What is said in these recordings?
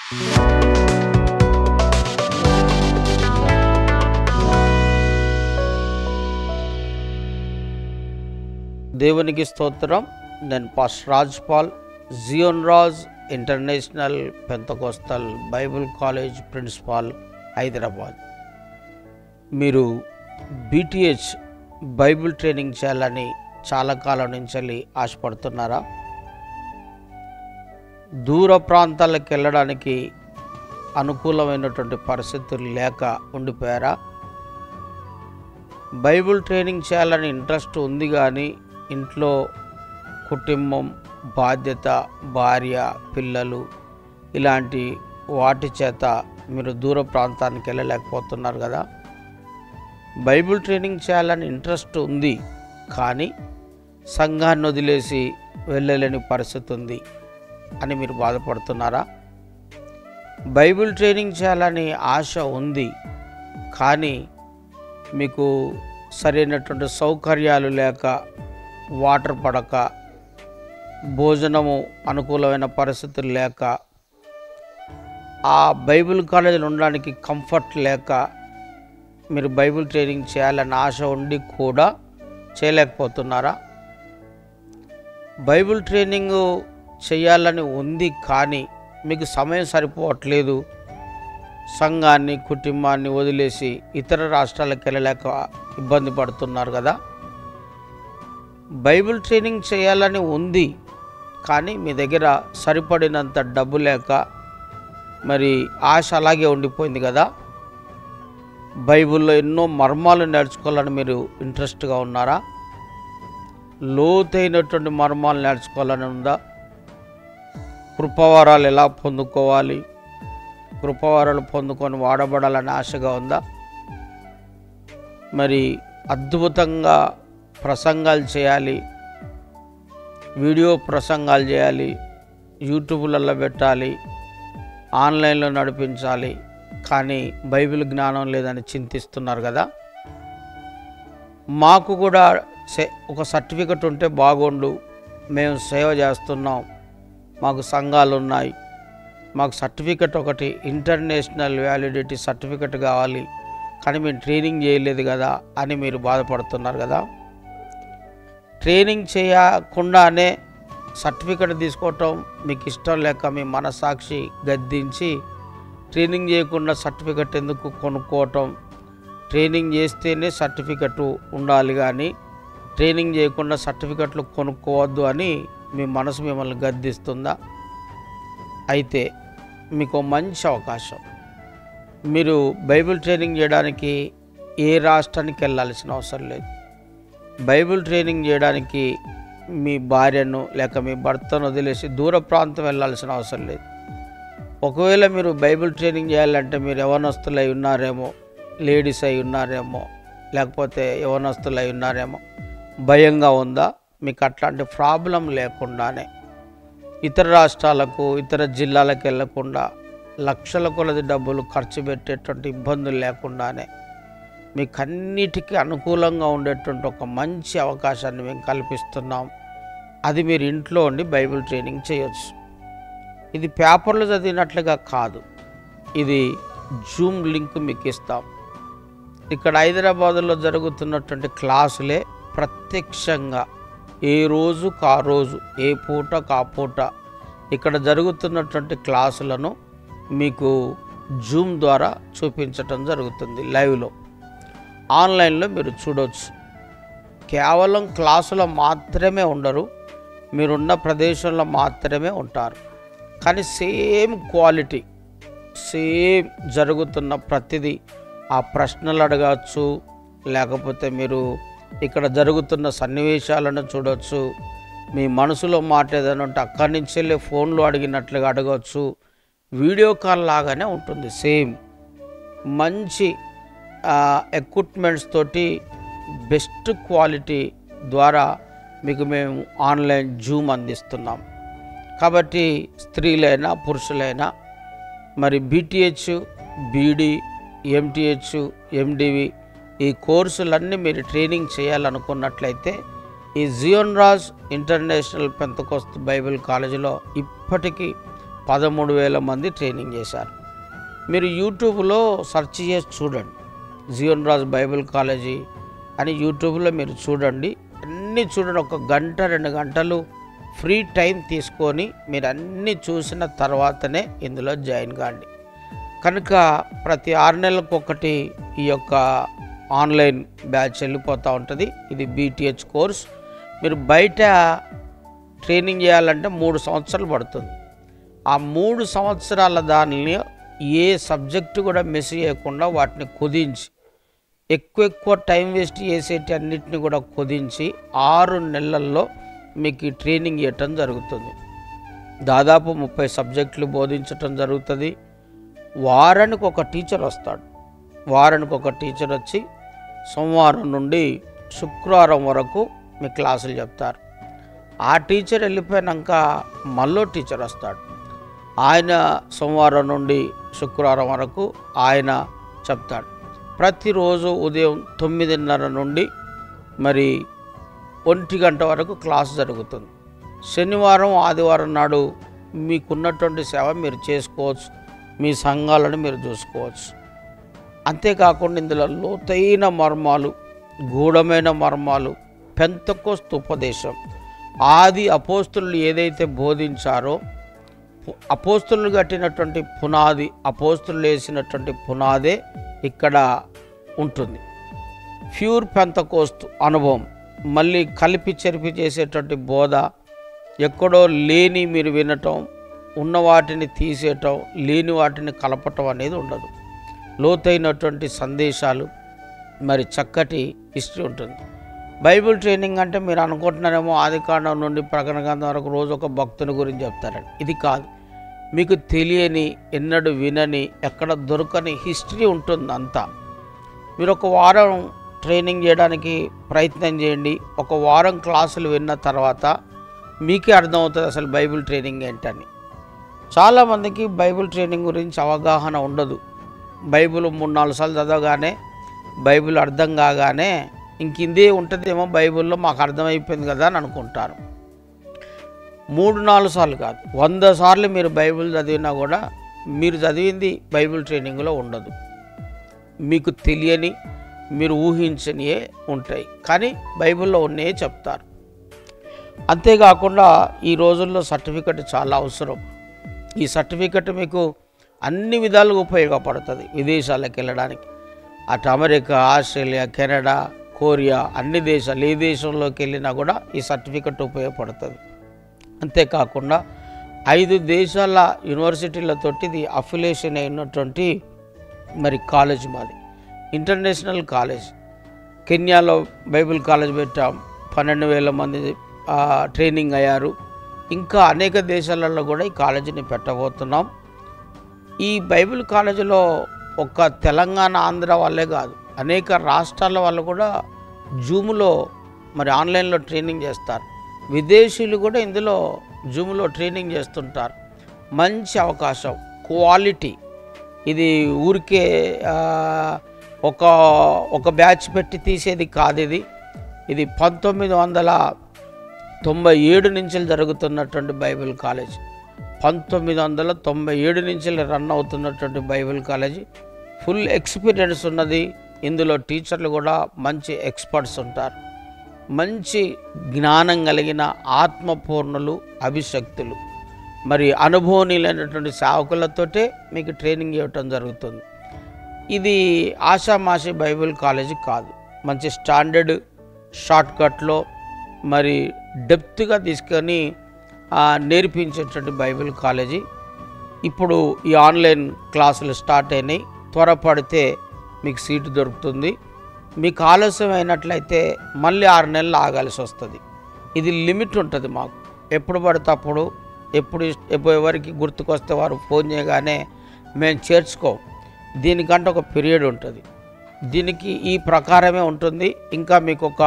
దేవునికి స్తోత్రం. నేను pastor Rajpal, Zion Raj international Pentecostal Bible college principal, Hyderabad. మీరు బీటీహెచ్ బైబిల్ ట్రైనింగ్ చేయాలని చాలా కాలం నుంచి ఆశపడుతున్నారా? దూర ప్రాంతాలకు వెళ్ళడానికి అనుకూలమైనటువంటి పరిస్థితులు లేక ఉండిపోయారా? బైబిల్ ట్రైనింగ్ చేయాలని ఇంట్రెస్ట్ ఉంది కానీ ఇంట్లో కుటుంబం, బాధ్యత, భార్య, పిల్లలు ఇలాంటి వాటి చేత మీరు దూర ప్రాంతానికి వెళ్ళలేకపోతున్నారు కదా. బైబిల్ ట్రైనింగ్ చేయాలని ఇంట్రెస్ట్ ఉంది కానీ సంఘాన్ని వదిలేసి వెళ్ళలేని పరిస్థితి ఉంది అని మీరు బాధపడుతున్నారా? బైబిల్ ట్రైనింగ్ చేయాలని ఆశ ఉంది కానీ మీకు సరైనటువంటి సౌకర్యాలు లేక, వాటర్ పడక, భోజనము అనుకూలమైన పరిస్థితులు లేక, ఆ బైబిల్ కాలేజీలో ఉండడానికి కంఫర్ట్ లేక మీరు బైబిల్ ట్రైనింగ్ చేయాలని ఆశ ఉండి కూడా చేయలేకపోతున్నారా? బైబిల్ ట్రైనింగ్ చేయాలని ఉంది కానీ మీకు సమయం సరిపోవట్లేదు, సంఘాన్ని, కుటుంబాన్ని వదిలేసి ఇతర రాష్ట్రాలకు వెళ్ళలేక ఇబ్బంది పడుతున్నారు కదా. బైబిల్ ట్రైనింగ్ చేయాలని ఉంది కానీ మీ దగ్గర సరిపడినంత డబ్బు లేక మరి ఆశ అలాగే ఉండిపోయింది కదా. బైబిల్లో ఎన్నో మర్మాలు నేర్చుకోవాలని మీరు ఇంట్రెస్ట్గా ఉన్నారా? లోతైనటువంటి మర్మాలు నేర్చుకోవాలని ఉందా? కృపవరాలు ఎలా పొందుకోవాలి, కృపవరాలు పొందుకొని వాడబడాలని ఆశగా ఉందా? మరి అద్భుతంగా ప్రసంగాలు చేయాలి, వీడియో ప్రసంగాలు చేయాలి, యూట్యూబ్లలో పెట్టాలి, ఆన్లైన్లో నడిపించాలి కానీ బైబిల్ జ్ఞానం లేదని చింతిస్తున్నారు కదా. మాకు కూడా ఒక సర్టిఫికెట్ ఉంటే బాగుండు, మేము సేవ చేస్తున్నాం, మాకు సంఘాలు ఉన్నాయి, మాకు సర్టిఫికెట్ ఒకటి ఇంటర్నేషనల్ వ్యాలిడిటీ సర్టిఫికెట్ కావాలి కానీ మేము ట్రైనింగ్ చేయలేదు కదా అని మీరు బాధపడుతున్నారు కదా. ట్రైనింగ్ చేయకుండానే సర్టిఫికెట్ తీసుకోవటం మీకు ఇష్టం లేక మీ మనసాక్షి గద్దించి ట్రైనింగ్ చేయకుండా సర్టిఫికెట్ ఎందుకు కొనుక్కోవటం, ట్రైనింగ్ చేస్తేనే సర్టిఫికెట్ ఉండాలి కానీ ట్రైనింగ్ చేయకుండా సర్టిఫికెట్లు కొనుక్కోవద్దు అని మీ మనసు మిమ్మల్ని గద్దిస్తుందా? అయితే మీకు మంచి అవకాశం. మీరు బైబిల్ ట్రైనింగ్ చేయడానికి ఏ రాష్ట్రానికి వెళ్ళాల్సిన అవసరం లేదు. బైబిల్ ట్రైనింగ్ చేయడానికి మీ భార్యను లేక మీ భర్తను వదిలేసి దూర ప్రాంతం వెళ్ళాల్సిన అవసరం లేదు. ఒకవేళ మీరు బైబిల్ ట్రైనింగ్ చేయాలంటే మీరు యవనస్తులు అయి ఉన్నారేమో, లేడీస్ అయి ఉన్నారేమో, లేకపోతే యవనస్తులు అయి ఉన్నారేమో, భయంగా ఉందా? మీకు అట్లాంటి ప్రాబ్లం లేకుండానే ఇతర రాష్ట్రాలకు, ఇతర జిల్లాలకు వెళ్ళకుండా లక్షల కొలది డబ్బులు ఖర్చు పెట్టేటువంటి ఇబ్బందులు లేకుండానే మీకు అన్నిటికీ అనుకూలంగా ఉండేటువంటి ఒక మంచి అవకాశాన్ని మేము కల్పిస్తున్నాం. అది మీరు ఇంట్లో ఉండి బైబిల్ ట్రైనింగ్ చేయొచ్చు. ఇది పేపర్లో చదివినట్లుగా కాదు, ఇది జూమ్ లింక్ మీకు ఇస్తాం. ఇక్కడ హైదరాబాదులో జరుగుతున్నటువంటి క్లాసులే ప్రత్యక్షంగా ఏ రోజుకు ఆ రోజు, ఏ పూటకు ఆ పూట ఇక్కడ జరుగుతున్నటువంటి క్లాసులను మీకు జూమ్ ద్వారా చూపించటం జరుగుతుంది. లైవ్లో, ఆన్లైన్లో మీరు చూడవచ్చు. కేవలం క్లాసులో మాత్రమే ఉండరు, మీరున్న ప్రదేశంలో మాత్రమే ఉంటారు కానీ సేమ్ క్వాలిటీ, సేమ్ జరుగుతున్న ప్రతిదీ ఆ ప్రశ్నలు అడగచ్చు, లేకపోతే మీరు ఇక్కడ జరుగుతున్న సన్నివేశాలను చూడవచ్చు. మీ మనసులో మాట ఏదైనా ఉంటే అక్కడి నుంచి వెళ్ళి ఫోన్లో అడిగినట్లుగా అడగవచ్చు. వీడియో కాల్ లాగానే ఉంటుంది. సేమ్ మంచి ఎక్విప్మెంట్స్ తోటి బెస్ట్ క్వాలిటీ ద్వారా మీకు మేము ఆన్లైన్ జూమ్ అందిస్తున్నాం. కాబట్టి స్త్రీలైనా పురుషులైనా మరి బీటీహెచ్, బీడీ, ఎంటీహెచ్, ఎండివి ఈ కోర్సులన్నీ మీరు ట్రైనింగ్ చేయాలనుకున్నట్లయితే ఈ జియోన్ రాజ్ ఇంటర్నేషనల్ పెంతకోస్త్ బైబిల్ కాలేజీలో ఇప్పటికీ 13,000 మంది ట్రైనింగ్ చేశారు. మీరు యూట్యూబ్లో సెర్చ్ చేసి చూడండి, జీవన్ రాజ్ బైబిల్ కాలేజీ అని యూట్యూబ్లో మీరు చూడండి, అన్నీ చూడండి. 1 గంట 2 గంటలు ఫ్రీ టైం తీసుకొని మీరు అన్నీ చూసిన తర్వాతనే ఇందులో జాయిన్ కాండి. కనుక ప్రతి 6 నెలలకు ఒకటి ఈ యొక్క ఆన్లైన్ బ్యాచ్ వెళ్ళిపోతూ ఉంటుంది. ఇది BTH కోర్స్. మీరు బయట ట్రైనింగ్ చేయాలంటే 3 సంవత్సరాలు పడుతుంది. ఆ 3 సంవత్సరాల దానిని ఏ సబ్జెక్టు కూడా మిస్ చేయకుండా వాటిని కుదించి ఎక్కువ టైం వేస్ట్ చేసేటి అన్నిటిని కూడా కుదించి 6 నెలల్లో మీకు ఈ ట్రైనింగ్ ఇవ్వటం జరుగుతుంది. దాదాపు 30 సబ్జెక్టులు బోధించటం జరుగుతుంది. వారానికి ఒక టీచర్ వస్తాడు. వారానికి ఒక టీచర్ వచ్చి సోమవారం నుండి శుక్రవారం వరకు మీ క్లాసులు చెప్తారు. ఆ టీచర్ వెళ్ళిపోయాక మళ్ళీ టీచర్ వస్తాడు. ఆయన సోమవారం నుండి శుక్రవారం వరకు ఆయన చెప్తాడు. ప్రతిరోజు ఉదయం 9:30 నుండి మరి 1 గంట వరకు క్లాస్ జరుగుతుంది. శనివారం ఆదివారం నాడు మీకున్నటువంటి సేవ మీరు చేసుకోవచ్చు, మీ సంఘాలను మీరు చూసుకోవచ్చు. అంతేకాకుండా ఇందులో లోతైన మర్మాలు, గూఢమైన మర్మాలు, పెంతెకోస్తు ఉపదేశం, ఆది అపోస్తులు ఏదైతే బోధించారో అపోస్తులు కట్టినటువంటి పునాది, అపోస్తులు వేసినటువంటి పునాదే ఇక్కడ ఉంటుంది. ప్యూర్ పెంతెకోస్తు అనుభవం, మళ్ళీ కలిపి చెరిపి చేసేటువంటి బోధ, ఎక్కడో లేని మీరు వినటం, ఉన్న వాటిని తీసేయటం, లేని వాటిని కలపటం అనేది ఉండదు. లోతైనటువంటి సందేశాలు, మరి చక్కటి హిస్టరీ ఉంటుంది. బైబిల్ ట్రైనింగ్ అంటే మీరు అనుకుంటున్నారేమో ఆదికాండం నుండి ప్రకటన గ్రంథం వరకు రోజు ఒక భక్తుని గురించి చెప్తారండి. ఇది కాదు. మీకు తెలియని, ఎన్నడూ వినని, ఎక్కడ దొరకని హిస్టరీ ఉంటుంది అంతా. మీరు 1 వారం ట్రైనింగ్ చేయడానికి ప్రయత్నం చేయండి. 1 వారం క్లాసులు విన్న తర్వాత మీకే అర్థమవుతుంది అసలు బైబిల్ ట్రైనింగ్ ఏంటని. చాలామందికి బైబిల్ ట్రైనింగ్ గురించి అవగాహన ఉండదు. బైబిల్ 3-4 సార్లు చదవగానే, బైబిల్ అర్థం కాగానే ఇంకిందే ఉంటుందేమో బైబిల్లో, మాకు అర్థమైపోయింది కదా అని అనుకుంటారు. 3-4 సార్లు కాదు, 100 సార్లు మీరు బైబిల్ చదివినా కూడా మీరు చదివింది బైబిల్ ట్రైనింగ్లో ఉండదు. మీకు తెలియని, మీరు ఊహించనియే ఉంటాయి, కానీ బైబిల్లో ఉన్నే చెప్తారు. అంతేకాకుండా ఈ రోజుల్లో సర్టిఫికెట్ చాలా అవసరం. ఈ సర్టిఫికెట్ మీకు అన్ని విధాలుగా ఉపయోగపడుతుంది. విదేశాలకు వెళ్ళడానికి, అటు అమెరికా, ఆస్ట్రేలియా, కెనడా, కొరియా, అన్ని దేశాలు, ఏ దేశంలోకి వెళ్ళినా కూడా ఈ సర్టిఫికెట్ ఉపయోగపడుతుంది. అంతేకాకుండా 5 దేశాల యూనివర్సిటీలతోటి ఇది అఫిలియేషన్ అయినటువంటి మరి కాలేజ్ మాది, ఇంటర్నేషనల్ కాలేజ్. కెన్యాలో బైబిల్ కాలేజ్ పెట్టాం, 12,000 మంది ట్రైనింగ్ అయ్యారు. ఇంకా అనేక దేశాలలో కూడా ఈ కాలేజీని పెట్టబోతున్నాం. ఈ బైబిల్ కాలేజీలో ఒక్క తెలంగాణ, ఆంధ్ర వాళ్ళే కాదు, అనేక రాష్ట్రాల వాళ్ళు కూడా జూమ్లో మరి ఆన్లైన్లో ట్రైనింగ్ చేస్తారు. విదేశీయులు కూడా ఇందులో జూమ్లో ట్రైనింగ్ చేస్తుంటారు. మంచి అవకాశం, క్వాలిటీ. ఇది ఊరికే ఒక బ్యాచ్ పెట్టి తీసేది కాదు. ఇది 1997 నుంచి జరుగుతున్నటువంటి బైబిల్ కాలేజ్. 1997 నుంచి రన్ అవుతున్నటువంటి బైబిల్ కాలేజీ. ఫుల్ ఎక్స్పీరియన్స్ ఉన్నది. ఇందులో టీచర్లు కూడా మంచి ఎక్స్పర్ట్స్ ఉంటారు. మంచి జ్ఞానం కలిగిన ఆత్మపూర్ణులు, అభిషక్తులు, మరి అనుభవనీయులైనటువంటి సేవకులతోటే మీకు ట్రైనింగ్ ఇవ్వటం జరుగుతుంది. ఇది ఆషామాషి బైబిల్ కాలేజీ కాదు. మంచి స్టాండర్డ్, షార్ట్కట్లో మరి డెప్త్గా తీసుకొని నేర్పించేటువంటి బైబిల్ కాలేజీ. ఇప్పుడు ఈ ఆన్లైన్ క్లాసులు స్టార్ట్ అయినాయి. త్వరపడితే మీకు సీటు దొరుకుతుంది. మీకు ఆలస్యం అయినట్లయితే మళ్ళీ 6 నెలలు ఆగాల్సి వస్తుంది. ఇది లిమిట్ ఉంటుంది మాకు. ఎప్పుడు పడితే అప్పుడు, ఎప్పుడు ఎవరికి గుర్తుకొస్తే వారు ఫోన్ చేయగానే మేము చేర్చుకోం. దీనికంటే ఒక పీరియడ్ ఉంటుంది. దీనికి ఈ ప్రకారమే ఉంటుంది. ఇంకా మీకు ఒక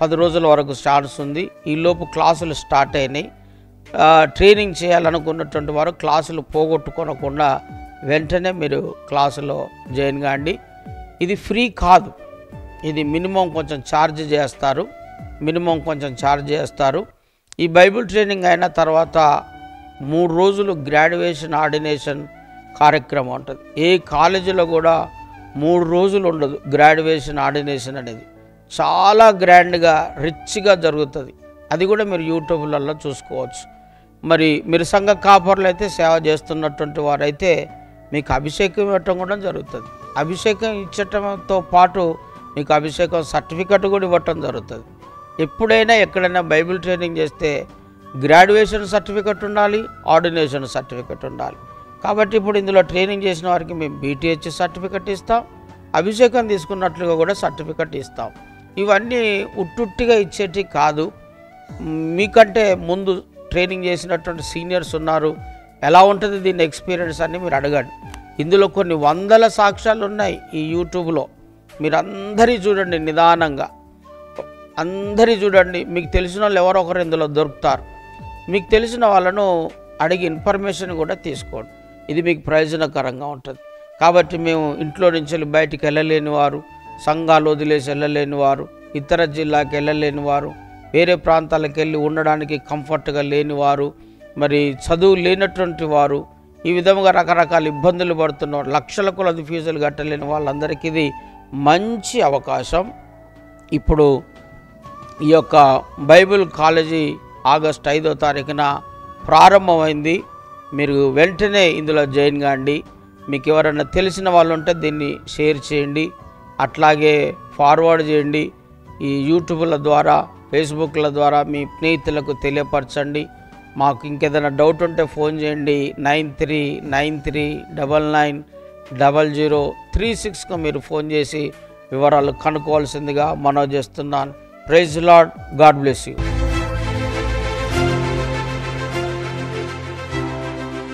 10 రోజుల వరకు ఛాన్స్ ఉంది. ఈలోపు క్లాసులు స్టార్ట్ అయినాయి. ట్రైనింగ్ చేయాలనుకున్నటువంటి వారు క్లాసులు పోగొట్టుకోనకుండా వెంటనే మీరు క్లాసులో జాయిన్ కాండి. ఇది ఫ్రీ కాదు. ఇది మినిమం కొంచెం ఛార్జ్ చేస్తారు. ఈ బైబిల్ ట్రైనింగ్ అయిన తర్వాత 3 రోజులు గ్రాడ్యుయేషన్ ఆర్డినేషన్ కార్యక్రమం ఉంటుంది. ఏ కాలేజీలో కూడా 3 రోజులు ఉండదు గ్రాడ్యుయేషన్ ఆర్డినేషన్ అనేది. చాలా గ్రాండ్గా రిచ్గా జరుగుతుంది. అది కూడా మీరు యూట్యూబ్లలో చూసుకోవచ్చు. మరి మీరు సంఘ కాపర్లు అయితే సేవ చేస్తున్నటువంటి వారైతే మీకు అభిషేకం ఇవ్వటం కూడా జరుగుతుంది. అభిషేకం ఇచ్చటంతో పాటు మీకు అభిషేకం సర్టిఫికెట్ కూడా ఇవ్వటం జరుగుతుంది. ఎప్పుడైనా ఎక్కడైనా బైబిల్ ట్రైనింగ్ చేస్తే గ్రాడ్యుయేషన్ సర్టిఫికెట్ ఉండాలి, ఆర్డినేషన్ సర్టిఫికెట్ ఉండాలి. కాబట్టి ఇప్పుడు ఇందులో ట్రైనింగ్ చేసిన వారికి మేము BTH సర్టిఫికెట్ ఇస్తాం, అభిషేకం తీసుకున్నట్లుగా కూడా సర్టిఫికెట్ ఇస్తాం. ఇవన్నీ ఉట్టుట్టిగా ఇచ్చేటి కాదు. మీకంటే ముందు ట్రైనింగ్ చేసినటువంటి సీనియర్స్ ఉన్నారు, ఎలా ఉంటుంది దీని ఎక్స్పీరియన్స్ అని మీరు అడగండి. ఇందులో కొన్ని వందల సాక్ష్యాలు ఉన్నాయి ఈ యూట్యూబ్లో. మీరు అందరి చూడండి, నిదానంగా అందరి చూడండి. మీకు తెలిసిన వాళ్ళు ఎవరో ఒకరు ఇందులో దొరుకుతారు. మీకు తెలిసిన వాళ్ళను అడిగి ఇన్ఫర్మేషన్ కూడా తీసుకోండి. ఇది మీకు ప్రయోజనకరంగా ఉంటుంది. కాబట్టి మేము ఇంట్లో నుంచి బయటికి వెళ్ళలేని వారు, సంఘాలు వదిలేసి వెళ్ళలేని వారు, ఇతర జిల్లాకి వెళ్ళలేని వారు, వేరే ప్రాంతాలకు వెళ్ళి ఉండడానికి కంఫర్ట్గా లేని వారు, మరి చదువు లేనటువంటి వారు, ఈ విధంగా రకరకాల ఇబ్బందులు పడుతున్నారు, లక్షల కొలది ఫీజులు కట్టలేని వాళ్ళందరికీ ఇది మంచి అవకాశం. ఇప్పుడు ఈ యొక్క బైబిల్ కాలేజీ ఆగస్టు 5వ తారీఖున ప్రారంభమైంది. మీరు వెంటనే ఇందులో జాయిన్ కాండి. మీకు ఎవరైనా తెలిసిన వాళ్ళు ఉంటే దీన్ని షేర్ చేయండి, అట్లాగే ఫార్వర్డ్ చేయండి. ఈ యూట్యూబ్ల ద్వారా, ఫేస్బుక్ల ద్వారా మీ స్నేహితులకు తెలియపరచండి. మాకు ఇంకేదైనా డౌట్ ఉంటే ఫోన్ చేయండి. 9393990036కు మీరు ఫోన్ చేసి వివరాలు కనుక్కోవాల్సిందిగా మనవి చేస్తున్నాను. Praise lord, god bless you.